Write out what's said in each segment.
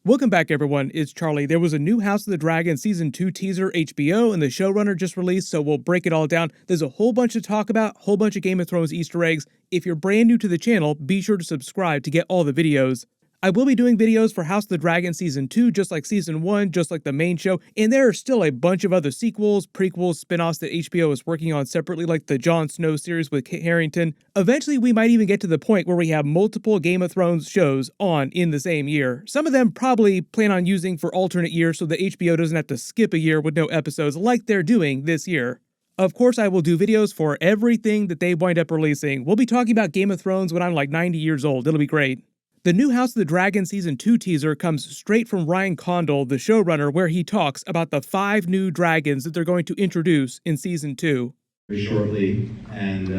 Welcome back, everyone. It's Charlie. There was a new House of the Dragon Season 2 teaser HBO, and the showrunner just released, so we'll break it all down. There's a whole bunch to talk about, whole bunch of Game of Thrones Easter eggs. If you're brand new to the channel, be sure to subscribe to get all the videos. I will be doing videos for House of the Dragon Season 2, just like Season 1, just like the main show, and there are still a bunch of other sequels, prequels, spin-offs that HBO is working on separately, like the Jon Snow series with Kit Harington. Eventually, we might even get to the point where we have multiple Game of Thrones shows on in the same year. Some of them probably plan on using for alternate years so that HBO doesn't have to skip a year with no episodes like they're doing this year. Of course, I will do videos for everything that they wind up releasing. We'll be talking about Game of Thrones when I'm like 90 years old. It'll be great. The new House of the Dragon Season 2 teaser comes straight from Ryan Condal, the showrunner, where he talks about the 5 new dragons that they're going to introduce in Season 2. Shortly, and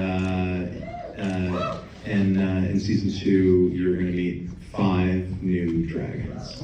in Season 2, you're going to meet 5 new dragons.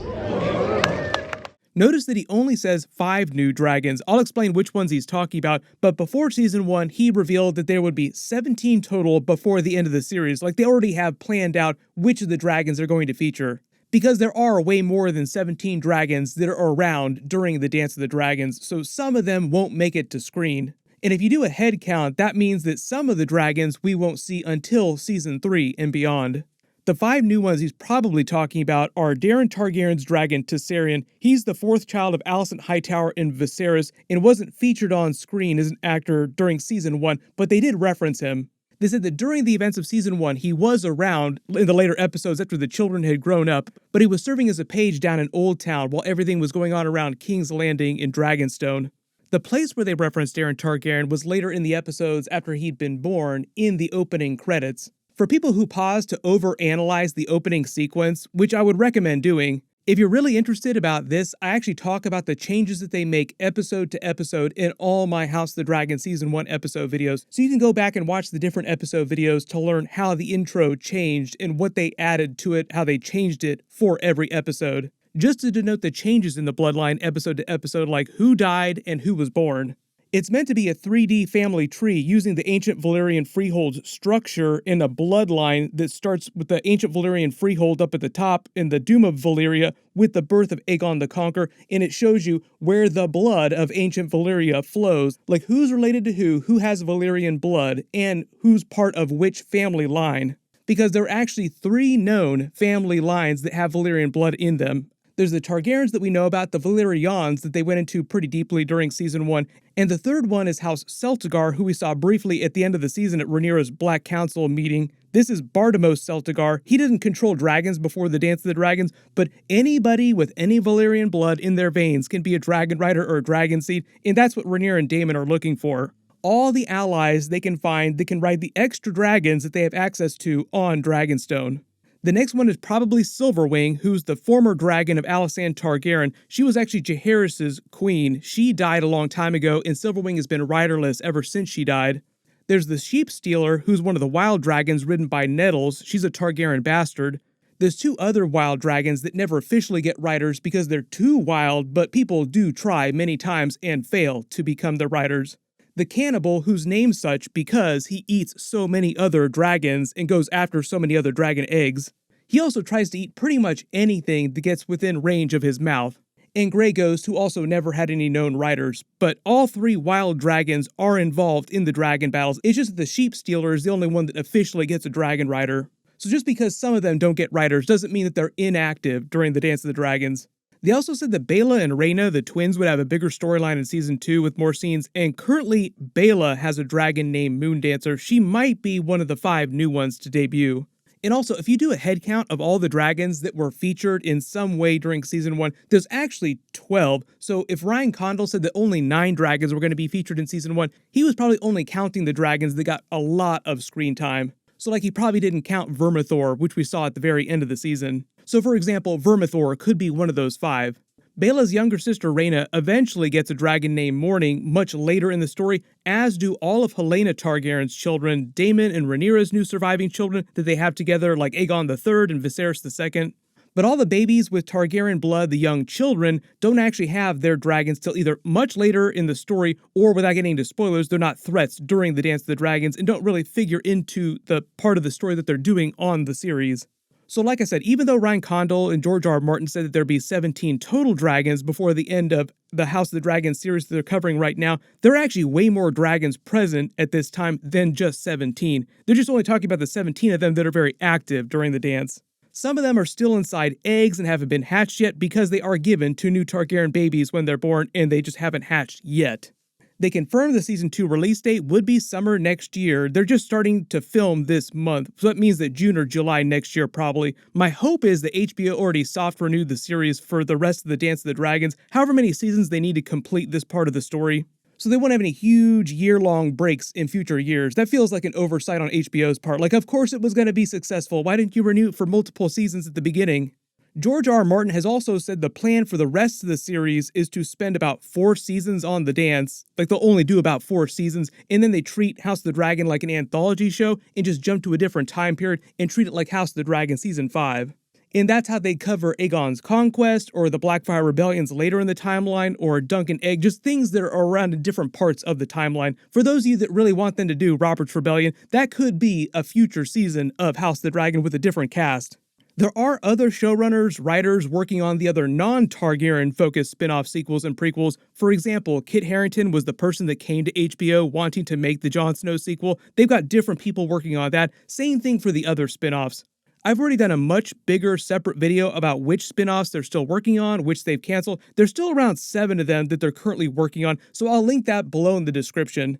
Notice that he only says 5 new dragons. I'll explain which ones he's talking about, but before Season 1, he revealed that there would be 17 total before the end of the series, like they already have planned out which of the dragons they're going to feature. Because there are way more than 17 dragons that are around during the Dance of the Dragons, so some of them won't make it to screen. And if you do a head count, that means that some of the dragons we won't see until Season 3 and beyond. The 5 new ones he's probably talking about are Daemon Targaryen's dragon, Viserion. He's the 4th child of Alicent Hightower and Viserys, and wasn't featured on screen as an actor during Season 1, but they did reference him. They said that during the events of Season 1, he was around in the later episodes after the children had grown up, but he was serving as a page down in Old Town while everything was going on around King's Landing in Dragonstone. The place where they referenced Daemon Targaryen was later in the episodes after he'd been born in the opening credits. For people who pause to overanalyze the opening sequence, which I would recommend doing, if you're really interested about this, I actually talk about the changes that they make episode to episode in all my House of the Dragon Season 1 episode videos, so you can go back and watch the different episode videos to learn how the intro changed and what they added to it, how they changed it for every episode. Just to denote the changes in the bloodline episode to episode, like who died and who was born. It's meant to be a 3D family tree using the ancient Valyrian freehold structure in a bloodline that starts with the ancient Valyrian freehold up at the top in the Doom of Valyria with the birth of Aegon the Conqueror, and it shows you where the blood of ancient Valyria flows, like who's related to who has Valyrian blood, and who's part of which family line. Because there are actually 3 known family lines that have Valyrian blood in them. There's the Targaryens that we know about, the Valyrians that they went into pretty deeply during Season 1, and the third one is House Celtigar, who we saw briefly at the end of the season at Rhaenyra's Black Council meeting. This is Bartimos Celtigar. He didn't control dragons before the Dance of the Dragons, but anybody with any Valyrian blood in their veins can be a dragon rider or a dragon seed, and that's what Rhaenyra and Daemon are looking for. All the allies they can find that can ride the extra dragons that they have access to on Dragonstone. The next one is probably Silverwing, who's the former dragon of Alicent Targaryen. She was actually Jaehaerys' queen. She died a long time ago, and Silverwing has been riderless ever since she died. There's the Sheep Stealer, who's one of the wild dragons ridden by Nettles. She's a Targaryen bastard. There's 2 other wild dragons that never officially get riders because they're too wild, but people do try many times and fail to become the riders. The Cannibal, who's named such because he eats so many other dragons and goes after so many other dragon eggs. He also tries to eat pretty much anything that gets within range of his mouth. And Grey Ghost, who also never had any known riders. But all 3 wild dragons are involved in the dragon battles. It's just that the Sheep Stealer is the only one that officially gets a dragon rider. So just because some of them don't get riders doesn't mean that they're inactive during the Dance of the Dragons. They also said that Baela and Rhaena, the twins, would have a bigger storyline in Season 2 with more scenes, and currently Baela has a dragon named Moondancer. She might be one of the 5 new ones to debut. And also, if you do a head count of all the dragons that were featured in some way during Season 1, there's actually 12. So if Ryan Condal said that only 9 dragons were going to be featured in Season 1, he was probably only counting the dragons that got a lot of screen time. So like he probably didn't count Vermithor, which we saw at the very end of the season. So for example, Vermithor could be one of those 5. Baela's younger sister Rhaena eventually gets a dragon named Morning much later in the story, as do all of Helaena Targaryen's children, Daemon and Rhaenyra's new surviving children that they have together, like Aegon III and Viserys II. But all the babies with Targaryen blood, the young children, don't actually have their dragons till either much later in the story, or without getting into spoilers, they're not threats during the Dance of the Dragons and don't really figure into the part of the story that they're doing on the series. So like I said, even though Ryan Condal and George R. R. Martin said that there'd be 17 total dragons before the end of the House of the Dragon series that they're covering right now, there are actually way more dragons present at this time than just 17. They're just only talking about the 17 of them that are very active during the dance. Some of them are still inside eggs and haven't been hatched yet because they are given to new Targaryen babies when they're born and they just haven't hatched yet. They confirmed the season 2 release date would be summer next year. They're just starting to film this month, so that means that June or July next year probably. My hope is that HBO already soft renewed the series for the rest of the Dance of the Dragons, however many seasons they need to complete this part of the story. So they won't have any huge year-long breaks in future years. That feels like an oversight on HBO's part. Like, of course it was going to be successful. Why didn't you renew it for multiple seasons at the beginning? George R. R. Martin has also said the plan for the rest of the series is to spend about 4 seasons on the dance. Like, they'll only do about 4 seasons, and then they treat House of the Dragon like an anthology show and just jump to a different time period and treat it like House of the Dragon Season 5. And that's how they cover Aegon's conquest, or the Blackfire rebellions later in the timeline, or Dunk and Egg, just things that are around in different parts of the timeline. For those of you that really want them to do Robert's Rebellion, that could be a future season of House of the Dragon with a different cast. There are other showrunners, writers working on the other non-Targaryen-focused spin-off sequels and prequels. For example, Kit Harington was the person that came to HBO wanting to make the Jon Snow sequel. They've got different people working on that. Same thing for the other spin-offs. I've already done a much bigger separate video about which spin-offs they're still working on, which they've canceled. There's still around 7 of them that they're currently working on, so I'll link that below in the description.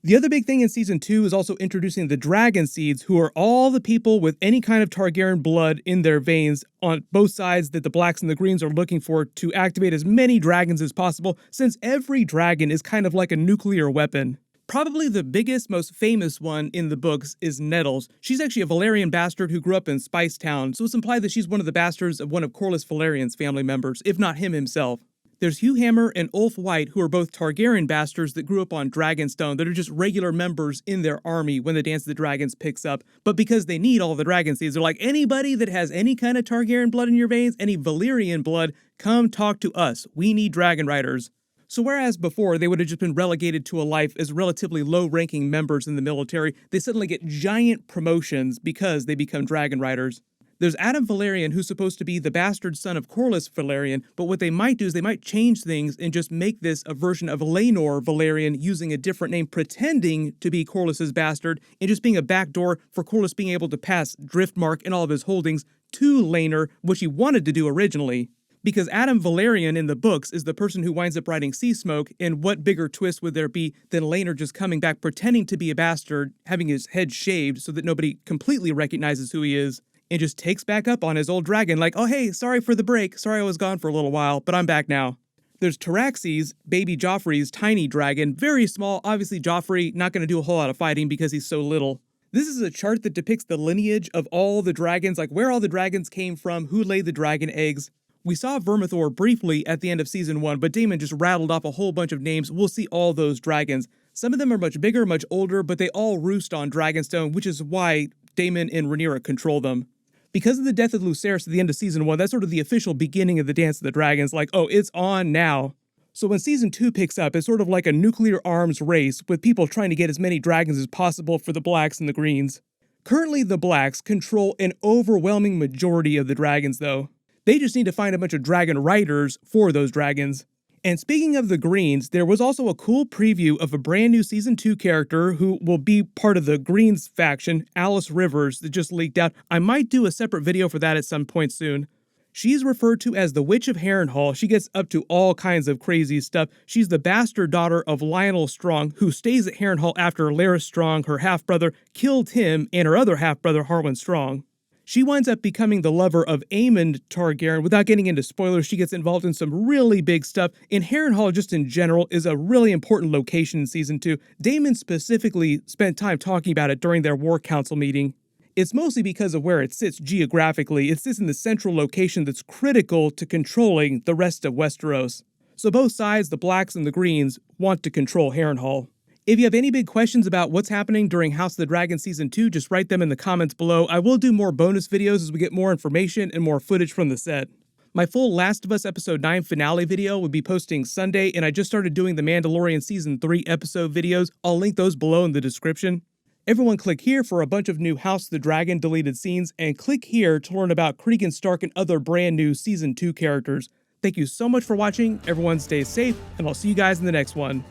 The other big thing in Season 2 is also introducing the Dragon Seeds, who are all the people with any kind of Targaryen blood in their veins on both sides that the Blacks and the Greens are looking for to activate as many dragons as possible, since every dragon is kind of like a nuclear weapon. Probably the biggest, most famous one in the books is Nettles. She's actually a Valyrian bastard who grew up in Spice Town, so it's implied that she's one of the bastards of one of Corlys Velaryon's family members, if not him himself. There's Hugh Hammer and Ulf White, who are both Targaryen bastards that grew up on Dragonstone that are just regular members in their army when the Dance of the Dragons picks up. But because they need all the dragon seeds, they're like, anybody that has any kind of Targaryen blood in your veins, any Valyrian blood, come talk to us. We need dragon riders. So whereas before they would have just been relegated to a life as relatively low-ranking members in the military, they suddenly get giant promotions because they become dragon riders. There's Adam Velaryon, who's supposed to be the bastard son of Corlys Velaryon, but what they might do is they might change things and just make this a version of Laenor Velaryon using a different name, pretending to be Corlys's bastard, and just being a backdoor for Corlys being able to pass Driftmark and all of his holdings to Laenor, which he wanted to do originally. Because Adam Velaryon in the books is the person who winds up riding Sea Smoke, and what bigger twist would there be than Laenor just coming back pretending to be a bastard, having his head shaved so that nobody completely recognizes who he is, and just takes back up on his old dragon like, oh hey, sorry for the break, sorry I was gone for a little while, but I'm back now. There's Taxaeus, baby Joffrey's tiny dragon, very small, obviously Joffrey not going to do a whole lot of fighting because he's so little. This is a chart that depicts the lineage of all the dragons, like where all the dragons came from, who laid the dragon eggs. We saw Vermithor briefly at the end of Season 1, but Daemon just rattled off a whole bunch of names. We'll see all those dragons. Some of them are much bigger, much older, but they all roost on Dragonstone, which is why Daemon and Rhaenyra control them. Because of the death of Lucerys at the end of Season 1, that's sort of the official beginning of the Dance of the Dragons, like, oh, it's on now. So when Season 2 picks up, it's sort of like a nuclear arms race, with people trying to get as many dragons as possible for the Blacks and the Greens. Currently, the Blacks control an overwhelming majority of the dragons, though. They just need to find a bunch of dragon riders for those dragons. And speaking of the Greens, there was also a cool preview of a brand new Season 2 character who will be part of the Greens faction, Alice Rivers, that just leaked out. I might do a separate video for that at some point soon. She's referred to as the Witch of Harrenhal. She gets up to all kinds of crazy stuff. She's the bastard daughter of Lionel Strong, who stays at Harrenhal after Larys Strong, her half-brother, killed him and her other half-brother, Harwin Strong. She winds up becoming the lover of Aemond Targaryen. Without getting into spoilers, she gets involved in some really big stuff, and Harrenhal just in general is a really important location in Season 2. Daemon specifically spent time talking about it during their War Council meeting. It's mostly because of where it sits geographically. It sits in the central location that's critical to controlling the rest of Westeros. So both sides, the Blacks and the Greens, want to control Harrenhal. If you have any big questions about what's happening during House of the Dragon Season 2, just write them in the comments below. I will do more bonus videos as we get more information and more footage from the set. My full Last of Us Episode 9 finale video will be posting Sunday, and I just started doing the Mandalorian Season 3 episode videos. I'll link those below in the description. Everyone click here for a bunch of new House of the Dragon deleted scenes, and click here to learn about Cregan Stark and other brand new Season 2 characters. Thank you so much for watching, everyone stay safe, and I'll see you guys in the next one.